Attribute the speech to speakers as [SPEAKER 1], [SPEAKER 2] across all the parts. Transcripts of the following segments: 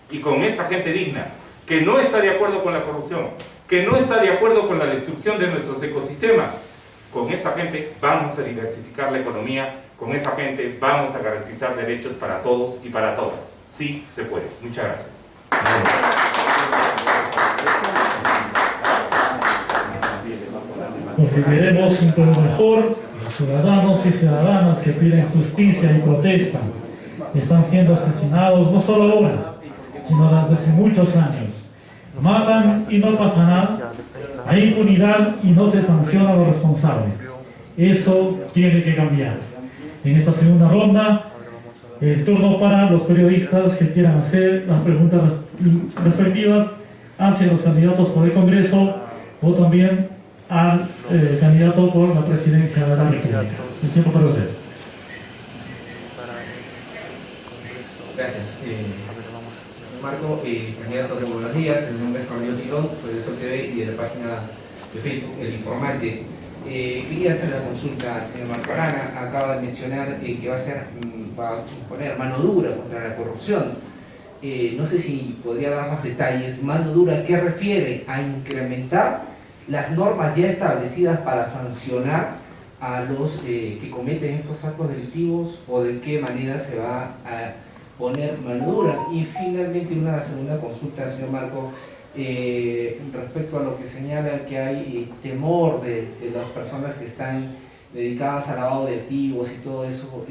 [SPEAKER 1] y con esa gente digna, que no está de acuerdo con la corrupción, que no está de acuerdo con la destrucción de nuestros ecosistemas, con esa gente vamos a diversificar la economía, con esa gente vamos a garantizar derechos para todos y para todas. Sí se puede. Muchas gracias.
[SPEAKER 2] Porque queremos un pueblo mejor, los ciudadanos y ciudadanas que piden justicia y protestan. Están siendo asesinados no solo ahora, sino desde hace muchos años. Matan y no pasa nada, hay impunidad y no se sanciona a los responsables. Eso tiene que cambiar. En esta segunda ronda, el turno para los periodistas que quieran hacer las preguntas respectivas hacia los candidatos por el Congreso o también al candidato por la presidencia de la República. El tiempo para ustedes.
[SPEAKER 3] Gracias. Marco, candidato de Buenos Días, mi nombre es Carlos Chirón, soy de Sol TV y de la página de Facebook, El Informante. Quería hacer la consulta al señor Marco Arana. Acaba de mencionar que va a poner mano dura contra la corrupción. No sé si podría dar más detalles. Mano dura, ¿qué refiere? ¿A incrementar las normas ya establecidas para sancionar a los que cometen estos actos delictivos, o de qué manera se va a poner mano dura? Y finalmente una segunda consulta, señor Marco, respecto a lo que señala que hay temor de las personas que están dedicadas al lavado de activos y todo eso.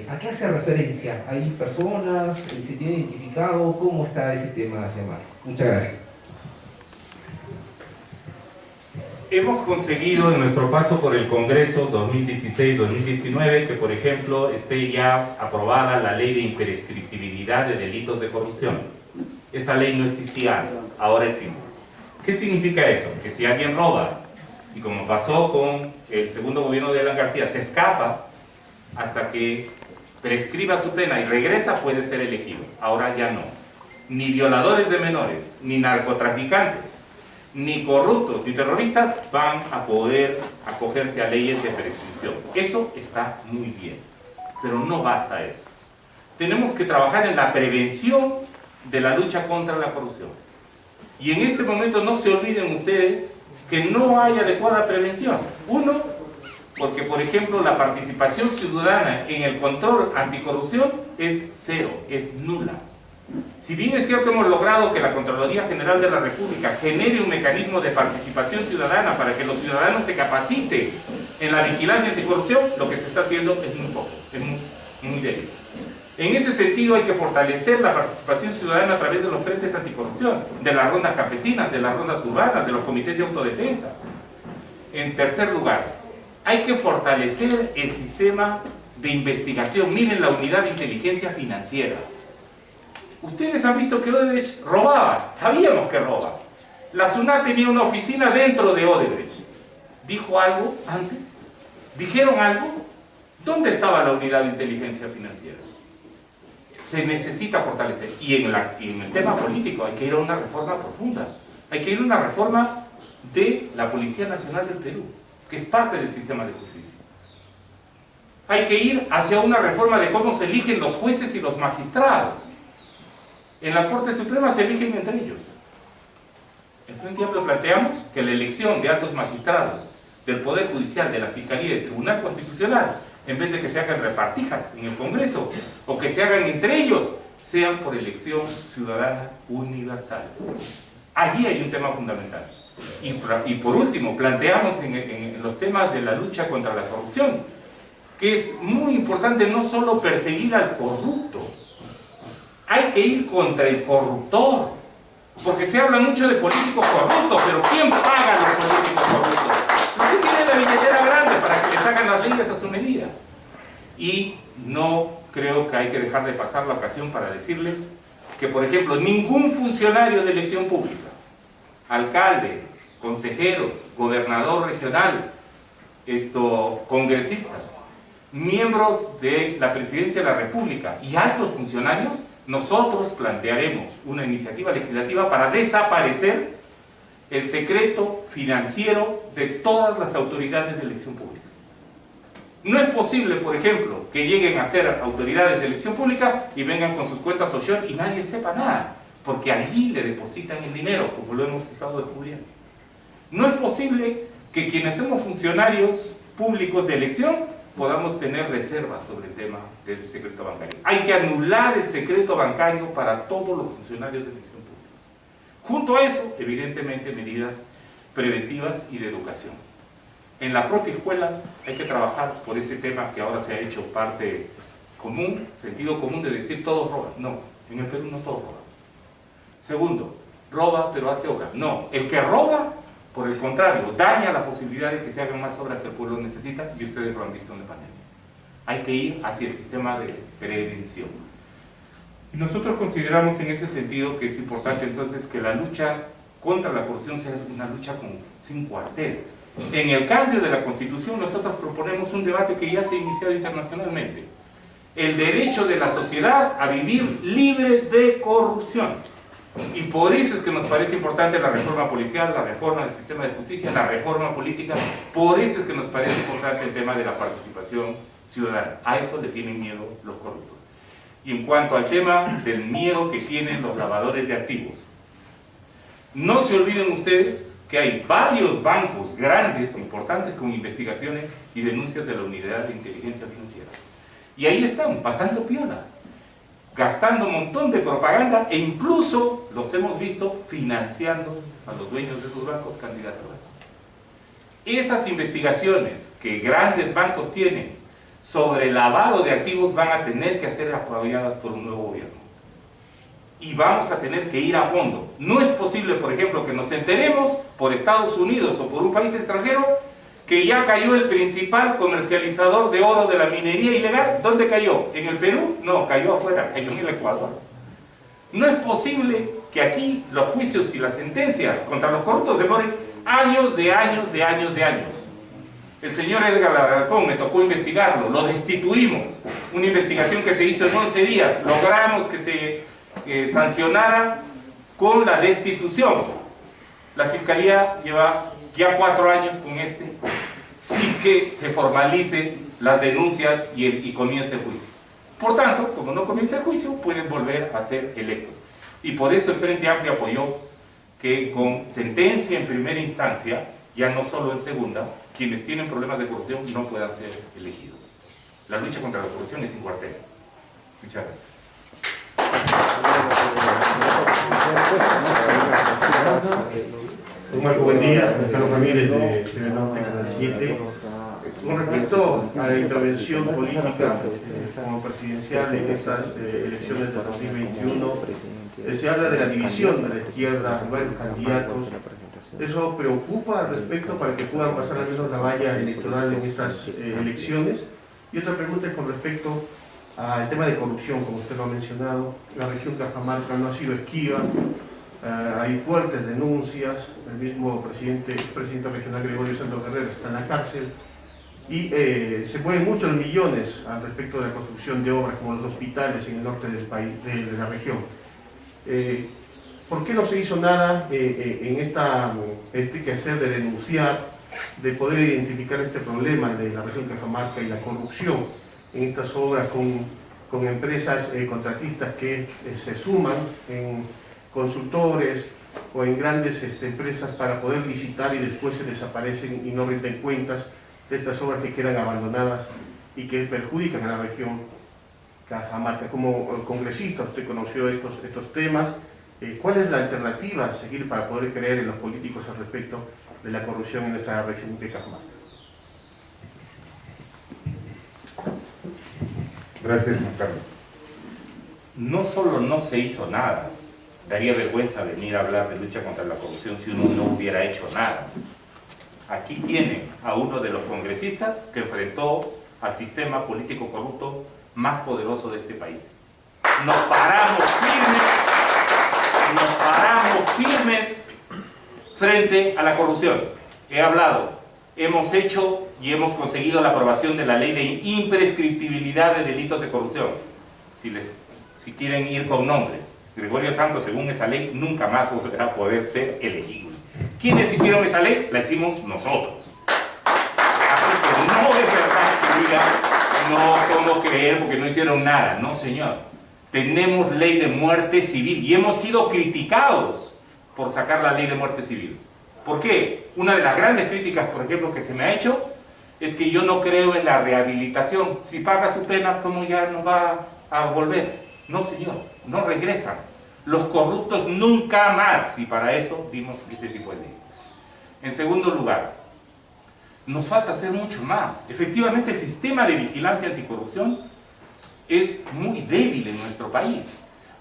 [SPEAKER 3] ¿A qué hace referencia? ¿Hay personas? ¿Se tiene identificado? ¿Cómo está ese tema, señor Marco? Muchas gracias.
[SPEAKER 1] Hemos conseguido en nuestro paso por el Congreso 2016-2019 que, por ejemplo, esté ya aprobada la ley de imprescriptibilidad de delitos de corrupción. Esa ley no existía antes, ahora existe. ¿Qué significa eso? Que si alguien roba, y como pasó con el segundo gobierno de Alan García, se escapa hasta que prescriba su pena y regresa, puede ser elegido. Ahora ya no. Ni violadores de menores, ni narcotraficantes, ni corruptos, ni terroristas van a poder acogerse a leyes de prescripción. Eso está muy bien, pero no basta eso. Tenemos que trabajar en la prevención de la lucha contra la corrupción. Y en este momento no se olviden ustedes que no hay adecuada prevención. Uno, porque por ejemplo la participación ciudadana en el control anticorrupción es cero, es nula. Si bien es cierto, hemos logrado que la Contraloría General de la República genere un mecanismo de participación ciudadana para que los ciudadanos se capaciten en la vigilancia anticorrupción, lo que se está haciendo es muy poco, es muy débil. En ese sentido hay que fortalecer la participación ciudadana a través de los frentes anticorrupción, de las rondas campesinas, de las rondas urbanas, de los comités de autodefensa. En tercer lugar, hay que fortalecer el sistema de investigación. Miren la unidad de inteligencia financiera. Ustedes han visto que Odebrecht robaba, sabíamos que roba. La SUNAT tenía una oficina dentro de Odebrecht. ¿Dijo algo antes? ¿Dijeron algo? ¿Dónde estaba la unidad de inteligencia financiera? Se necesita fortalecer. Y en el tema político hay que ir a una reforma profunda. Hay que ir a una reforma de la Policía Nacional del Perú, que es parte del sistema de justicia. Hay que ir hacia una reforma de cómo se eligen los jueces y los magistrados. En la Corte Suprema se eligen entre ellos. En Frente Amplio planteamos que la elección de altos magistrados del Poder Judicial, de la Fiscalía y del Tribunal Constitucional, en vez de que se hagan repartijas en el Congreso o que se hagan entre ellos, sean por elección ciudadana universal. Allí hay un tema fundamental. Y por último, planteamos en los temas de la lucha contra la corrupción, que es muy importante no solo perseguir al corrupto, hay que ir contra el corruptor, porque se habla mucho de políticos corruptos, pero ¿quién paga a los políticos corruptos? Los que tienen la billetera grande para que les hagan las leyes a su medida. Y no creo que hay que dejar de pasar la ocasión para decirles que, por ejemplo, ningún funcionario de elección pública, alcalde, consejeros, gobernador regional, congresistas, miembros de la Presidencia de la República y altos funcionarios, nosotros plantearemos una iniciativa legislativa para desaparecer el secreto financiero de todas las autoridades de elección pública. No es posible, por ejemplo, que lleguen a ser autoridades de elección pública y vengan con sus cuentas offshore y nadie sepa nada, porque allí le depositan el dinero, como lo hemos estado descubriendo. No es posible que quienes somos funcionarios públicos de elección podamos tener reservas sobre el tema del secreto bancario. Hay que anular el secreto bancario para todos los funcionarios de elección pública. Junto a eso, evidentemente, medidas preventivas y de educación. En la propia escuela hay que trabajar por ese tema que ahora se ha hecho parte común, sentido común de decir todos roban. No, en el Perú no todos roban. Segundo, roba pero hace obra. No, el que roba, por el contrario, daña la posibilidad de que se hagan más obras que el pueblo necesita, y ustedes lo han visto en la pandemia. Hay que ir hacia el sistema de prevención. Y nosotros consideramos en ese sentido que es importante entonces que la lucha contra la corrupción sea una lucha sin cuartel. En el cambio de la Constitución nosotros proponemos un debate que ya se ha iniciado internacionalmente. El derecho de la sociedad a vivir libre de corrupción. Y por eso es que nos parece importante la reforma policial, la reforma del sistema de justicia, la reforma política. Por eso es que nos parece importante el tema de la participación ciudadana. A eso le tienen miedo los corruptos. Y en cuanto al tema del miedo que tienen los lavadores de activos, no se olviden ustedes que hay varios bancos grandes, importantes, con investigaciones y denuncias de la Unidad de Inteligencia Financiera. Y ahí están, pasando piola, gastando un montón de propaganda, e incluso los hemos visto financiando a los dueños de esos bancos candidaturas. Esas investigaciones que grandes bancos tienen sobre lavado de activos van a tener que ser apoyadas por un nuevo gobierno. Y vamos a tener que ir a fondo. No es posible, por ejemplo, que nos enteremos por Estados Unidos o por un país extranjero que ya cayó el principal comercializador de oro de la minería ilegal. ¿Dónde cayó? ¿En el Perú? No, cayó afuera, cayó en el Ecuador. No es posible que aquí los juicios y las sentencias contra los corruptos demoren años de años de años de años. El señor Edgar Alarcón me tocó investigarlo, lo destituimos. Una investigación que se hizo en 11 días, logramos que se sancionara con la destitución. La Fiscalía lleva ya 4 años con sin que se formalicen las denuncias y comience el juicio. Por tanto, como no comienza el juicio, pueden volver a ser electos. Y por eso el Frente Amplio apoyó que con sentencia en primera instancia, ya no solo en segunda, quienes tienen problemas de corrupción no puedan ser elegidos. La lucha contra la corrupción es sin cuartel. Muchas gracias.
[SPEAKER 4] Don Marco, buen día. Carlos Ramírez de TV Norte, Canal 7. Con respecto a la intervención política como presidencial en estas elecciones de 2021, se habla de la división de la izquierda, de varios candidatos. ¿Eso preocupa al respecto para que puedan pasar al menos la valla electoral en estas elecciones? Y otra pregunta es con respecto al tema de corrupción, como usted lo ha mencionado. La región Cajamarca no ha sido esquiva, hay fuertes denuncias, el mismo presidente regional Gregorio Santos Guerrero está en la cárcel, y se mueven muchos millones al respecto de la construcción de obras como los hospitales en el norte del país, de la región. ¿Por qué no se hizo nada en este quehacer de denunciar, de poder identificar este problema de la región Cajamarca y la corrupción en estas obras con empresas contratistas que se suman en consultores o en grandes empresas para poder licitar y después se desaparecen y no rinden cuentas de estas obras que quedan abandonadas y que perjudican a la región Cajamarca? Como congresista usted conoció estos temas. ¿Cuál es la alternativa a seguir para poder creer en los políticos al respecto de la corrupción en nuestra región de Cajamarca?
[SPEAKER 1] Gracias, Juan Carlos. No solo no se hizo nada, daría vergüenza venir a hablar de lucha contra la corrupción si uno no hubiera hecho nada. Aquí tiene a uno de los congresistas que enfrentó al sistema político corrupto más poderoso de este país. Nos paramos firmes frente a la corrupción. He hablado, hemos hecho y hemos conseguido la aprobación de la ley de imprescriptibilidad de delitos de corrupción. Si quieren ir con nombres, Gregorio Santos, según esa ley, nunca más volverá a poder ser elegible. ¿Quiénes hicieron esa ley? La hicimos nosotros. Así que no es verdad que diga, no puedo creer porque no hicieron nada. No, señor. Tenemos ley de muerte civil y hemos sido criticados por sacar la ley de muerte civil. ¿Por qué? Una de las grandes críticas, por ejemplo, que se me ha hecho es que yo no creo en la rehabilitación. Si paga su pena, ¿cómo ya no va a volver? No, señor, no regresan. Los corruptos nunca más, y para eso dimos este tipo de ley. En segundo lugar, nos falta hacer mucho más. Efectivamente, el sistema de vigilancia anticorrupción es muy débil en nuestro país,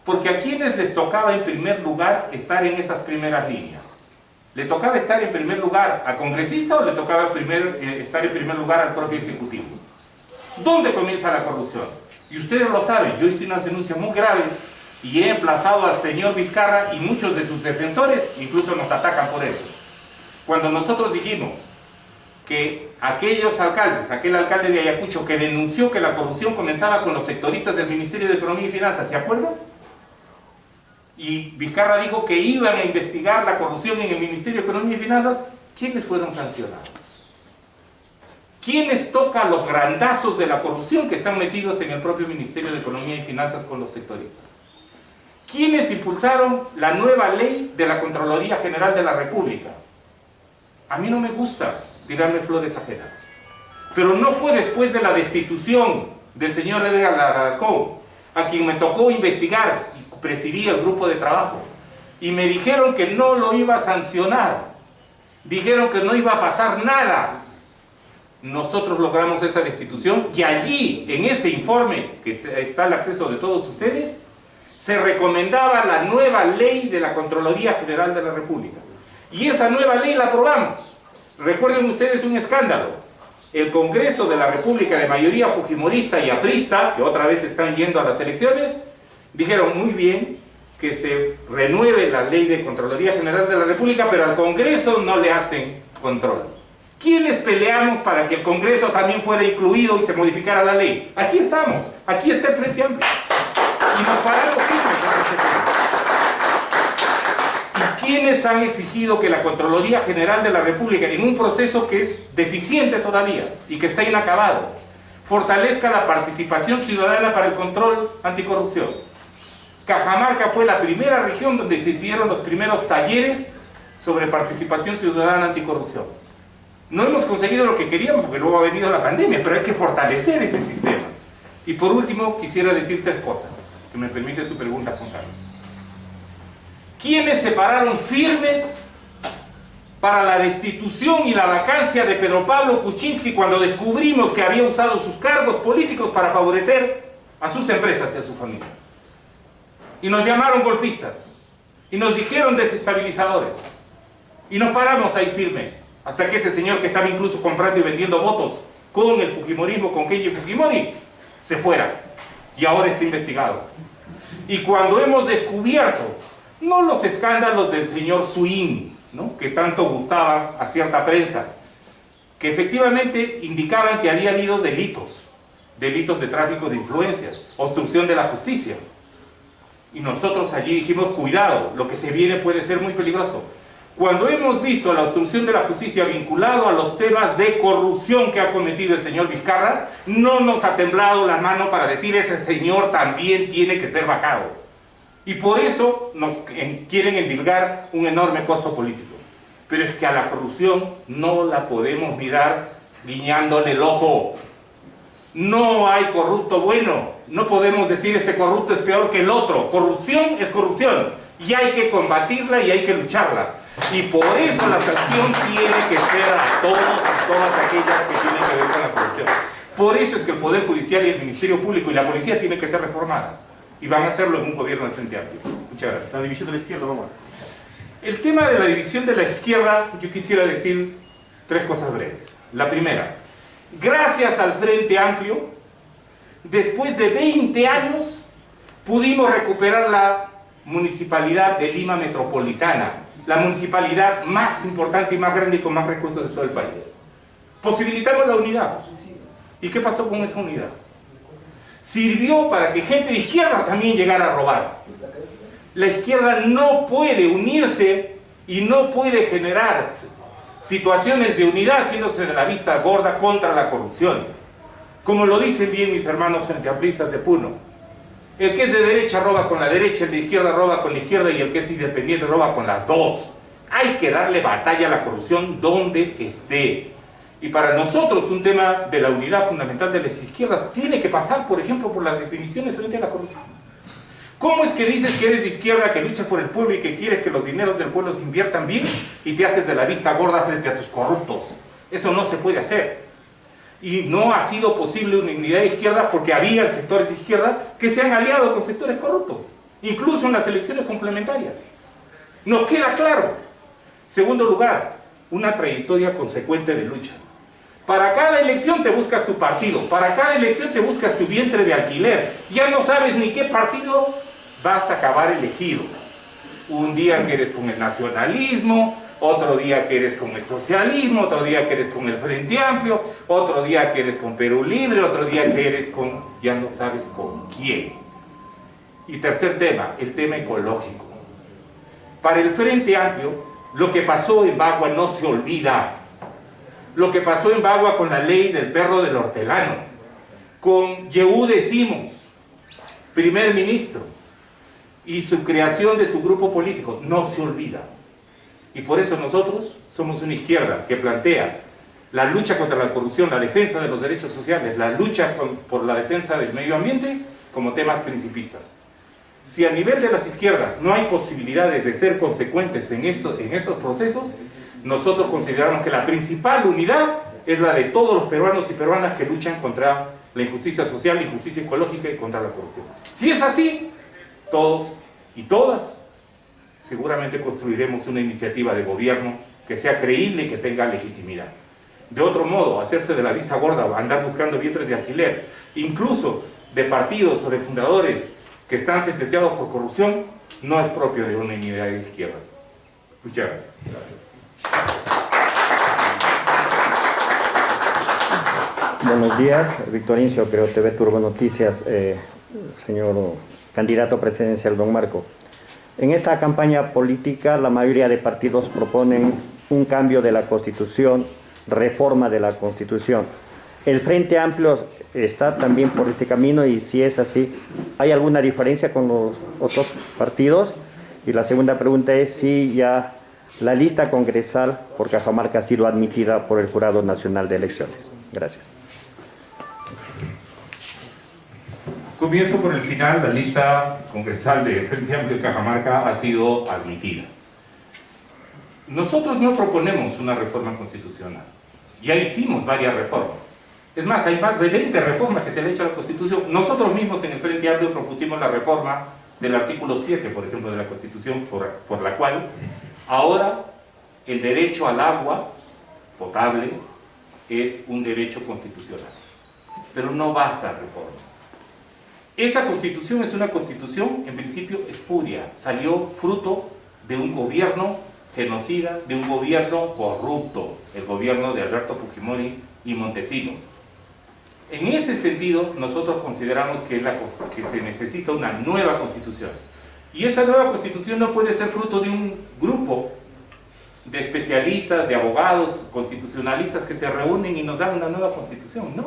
[SPEAKER 1] porque a quienes les tocaba en primer lugar estar en esas primeras líneas. ¿Le tocaba estar en primer lugar a congresista o le tocaba estar en primer lugar al propio ejecutivo? ¿Dónde comienza la corrupción? Y ustedes lo saben, yo hice unas denuncias muy graves y he emplazado al señor Vizcarra y muchos de sus defensores incluso nos atacan por eso. Cuando nosotros dijimos que aquellos alcaldes, aquel alcalde de Ayacucho que denunció que la corrupción comenzaba con los sectoristas del Ministerio de Economía y Finanzas, ¿se acuerdan? Y Vizcarra dijo que iban a investigar la corrupción en el Ministerio de Economía y Finanzas. ¿Quiénes fueron sancionados? ¿Quiénes tocan los grandazos de la corrupción que están metidos en el propio Ministerio de Economía y Finanzas con los sectoristas? ¿Quiénes impulsaron la nueva ley de la Contraloría General de la República? A mí no me gusta tirarme flores ajenas, pero no fue después de la destitución del señor Edgar Alarcón, a quien me tocó investigar y presidía el grupo de trabajo, y me dijeron que no lo iba a sancionar, dijeron que no iba a pasar nada. Nosotros logramos esa destitución y allí, en ese informe que está al acceso de todos ustedes, se recomendaba la nueva ley de la Contraloría General de la República. Y esa nueva ley la aprobamos. Recuerden ustedes un escándalo. El Congreso de la República, de mayoría fujimorista y aprista, que otra vez están yendo a las elecciones, dijeron muy bien que se renueve la ley de Contraloría General de la República, pero al Congreso no le hacen control. ¿Quiénes peleamos para que el Congreso también fuera incluido y se modificara la ley? Aquí estamos, aquí está el Frente Amplio. Y nos paramos firmes con este tema. ¿Y quiénes han exigido que la Contraloría General de la República, en un proceso que es deficiente todavía y que está inacabado, fortalezca la participación ciudadana para el control anticorrupción? Cajamarca fue la primera región donde se hicieron los primeros talleres sobre participación ciudadana anticorrupción. No hemos conseguido lo que queríamos porque luego ha venido la pandemia, pero hay que fortalecer ese sistema. Y por último, quisiera decir tres cosas, que me permite su pregunta, Juan Carlos. ¿Quiénes se pararon firmes para la destitución y la vacancia de Pedro Pablo Kuczynski cuando descubrimos que había usado sus cargos políticos para favorecer a sus empresas y a su familia? Y nos llamaron golpistas, y nos dijeron desestabilizadores, y nos paramos ahí firme, hasta que ese señor que estaba incluso comprando y vendiendo votos con el fujimorismo, con Kenji Fujimori, se fuera, y ahora está investigado. Y cuando hemos descubierto, no los escándalos del señor Swin, ¿no?, que tanto gustaba a cierta prensa, que efectivamente indicaban que había habido delitos de tráfico de influencias, obstrucción de la justicia. Y nosotros allí dijimos, cuidado, lo que se viene puede ser muy peligroso. Cuando hemos visto la obstrucción de la justicia vinculado a los temas de corrupción que ha cometido el señor Vizcarra, no nos ha temblado la mano para decir ese señor también tiene que ser vacado. Y por eso nos quieren endilgar un enorme costo político. Pero es que a la corrupción no la podemos mirar guiñándole el ojo. No hay corrupto bueno. No podemos decir este corrupto es peor que el otro. Corrupción es corrupción. Y hay que combatirla y hay que lucharla. Y por eso la sanción tiene que ser a todos y todas aquellas que tienen que ver con la corrupción. Por eso es que el Poder Judicial y el Ministerio Público y la Policía tienen que ser reformadas. Y van a hacerlo en un gobierno del Frente Amplio. Muchas gracias.
[SPEAKER 4] La división de la izquierda, vamos.
[SPEAKER 1] El tema de la división de la izquierda, yo quisiera decir tres cosas breves. La primera, gracias al Frente Amplio, después de 20 años, pudimos recuperar la Municipalidad de Lima Metropolitana, la municipalidad más importante y más grande y con más recursos de todo el país. Posibilitamos la unidad. ¿Y qué pasó con esa unidad? Sirvió para que gente de izquierda también llegara a robar. La izquierda no puede unirse y no puede generar situaciones de unidad haciéndose de la vista gorda contra la corrupción. Como lo dicen bien mis hermanos frente amplistas de Puno, El que es de derecha roba con la derecha, el de izquierda roba con la izquierda y el que es independiente roba con las dos. Hay que darle batalla a la corrupción donde esté. Y para nosotros un tema de la unidad fundamental de las izquierdas tiene que pasar, por ejemplo, por las definiciones frente a la corrupción. ¿Cómo es que dices que eres de izquierda, que luchas por el pueblo y que quieres que los dineros del pueblo se inviertan bien y te haces de la vista gorda frente a tus corruptos? Eso no se puede hacer. Y no ha sido posible una unidad de izquierda porque había sectores de izquierda que se han aliado con sectores corruptos, incluso en las elecciones complementarias. Nos queda claro. Segundo lugar, una trayectoria consecuente de lucha. Para cada elección te buscas tu partido, para cada elección te buscas tu vientre de alquiler. Ya no sabes ni qué partido vas a acabar elegido. Un día que eres con el nacionalismo, otro día que eres con el socialismo, otro día que eres con el Frente Amplio, otro día que eres con Perú Libre, otro día que eres con... ya no sabes con quién. Y tercer tema, el tema ecológico. Para el Frente Amplio, lo que pasó en Bagua no se olvida. Lo que pasó en Bagua con la ley del perro del hortelano, con Yehude Simons, primer ministro, y su creación de su grupo político, no se olvida. Y por eso nosotros somos una izquierda que plantea la lucha contra la corrupción, la defensa de los derechos sociales, la lucha por la defensa del medio ambiente como temas principistas. Si a nivel de las izquierdas no hay posibilidades de ser consecuentes en esos procesos, nosotros consideramos que la principal unidad es la de todos los peruanos y peruanas que luchan contra la injusticia social, la injusticia ecológica y contra la corrupción. Si es así, todos y todas seguramente construiremos una iniciativa de gobierno que sea creíble y que tenga legitimidad. De otro modo, hacerse de la vista gorda, andar buscando vientres de alquiler, incluso de partidos o de fundadores que están sentenciados por corrupción, no es propio de una unidad de izquierdas. Muchas gracias.
[SPEAKER 5] Buenos días, Víctor Incio, creo TV Turbo Noticias, señor candidato presidencial don Marco. En esta campaña política la mayoría de partidos proponen un cambio de la Constitución, reforma de la Constitución. ¿El Frente Amplio está también por ese camino? Y si es así, ¿hay alguna diferencia con los otros partidos? Y la segunda pregunta es si ya la lista congresal por Cajamarca ha sido admitida por el Jurado Nacional de Elecciones. Gracias.
[SPEAKER 1] Comienzo por el final. La lista congresal de Frente Amplio de Cajamarca ha sido admitida. Nosotros no proponemos una reforma constitucional. Ya hicimos varias reformas. Es más, hay más de 20 reformas que se le han hecho a la Constitución. Nosotros mismos en el Frente Amplio propusimos la reforma del artículo 7, por ejemplo, de la Constitución, por la cual ahora el derecho al agua potable es un derecho constitucional. Pero no bastan reformas. Esa Constitución es una Constitución, en principio, espuria. Salió fruto de un gobierno genocida, de un gobierno corrupto, el gobierno de Alberto Fujimori y Montesinos. En ese sentido, nosotros consideramos que se necesita una nueva Constitución. Y esa nueva Constitución no puede ser fruto de un grupo de especialistas, de abogados, constitucionalistas que se reúnen y nos dan una nueva Constitución. No.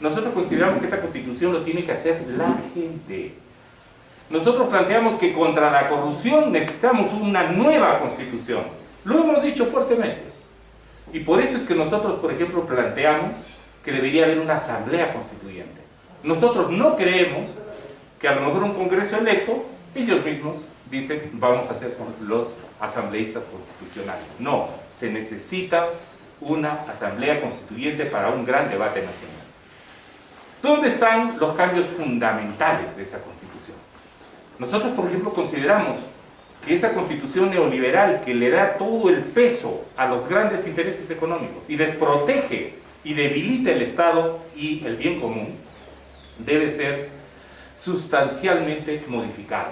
[SPEAKER 1] Nosotros consideramos que esa Constitución lo tiene que hacer la gente. Nosotros planteamos que contra la corrupción necesitamos una nueva Constitución. Lo hemos dicho fuertemente. Y por eso es que nosotros, por ejemplo, planteamos que debería haber una asamblea constituyente. Nosotros no creemos que a lo mejor un Congreso electo, ellos mismos dicen, vamos a ser los asambleístas constitucionales. No, se necesita una asamblea constituyente para un gran debate nacional. ¿Dónde están los cambios fundamentales de esa Constitución? Nosotros, por ejemplo, consideramos que esa Constitución neoliberal que le da todo el peso a los grandes intereses económicos y desprotege y debilita el Estado y el bien común, debe ser sustancialmente modificado.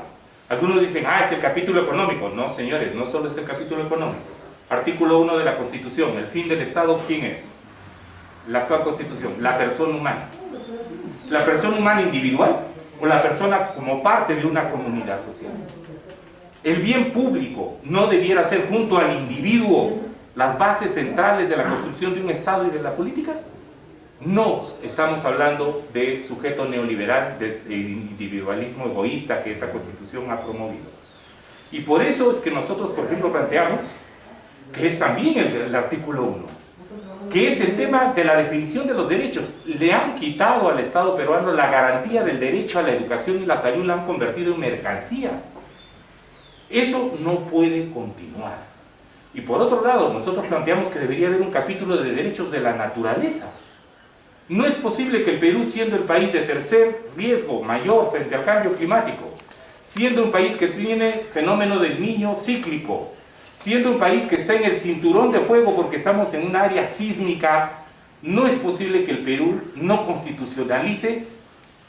[SPEAKER 1] Algunos dicen, es el capítulo económico. No, señores, no solo es el capítulo económico. Artículo 1 de la Constitución, el fin del Estado, ¿quién es? La actual Constitución, la persona humana. ¿La persona humana individual o la persona como parte de una comunidad social? El bien público no debiera ser junto al individuo las bases centrales de la construcción de un Estado y de la política. No estamos hablando de sujeto neoliberal, de individualismo egoísta que esa Constitución ha promovido. Y por eso es que nosotros, por ejemplo, planteamos que es también el artículo 1, que es el tema de la definición de los derechos. Le han quitado al Estado peruano la garantía del derecho a la educación y la salud, la han convertido en mercancías. Eso no puede continuar. Y por otro lado, nosotros planteamos que debería haber un capítulo de derechos de la naturaleza. No es posible que el Perú, siendo el país de tercer riesgo mayor frente al cambio climático, siendo un país que tiene fenómeno del Niño cíclico, siendo un país que está en el cinturón de fuego porque estamos en un área sísmica, no es posible que el Perú no constitucionalice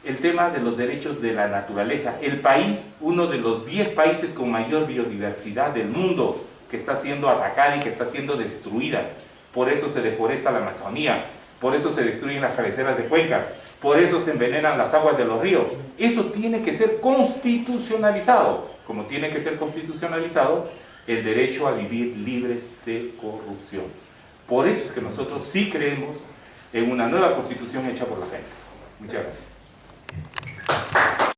[SPEAKER 1] el tema de los derechos de la naturaleza. El país, uno de los 10 países con mayor biodiversidad del mundo, que está siendo atacada y que está siendo destruida. Por eso se deforesta la Amazonía, por eso se destruyen las cabeceras de cuencas, por eso se envenenan las aguas de los ríos. Eso tiene que ser constitucionalizado, como tiene que ser constitucionalizado el derecho a vivir libres de corrupción. Por eso es que nosotros sí creemos en una nueva constitución hecha por la gente. Muchas gracias.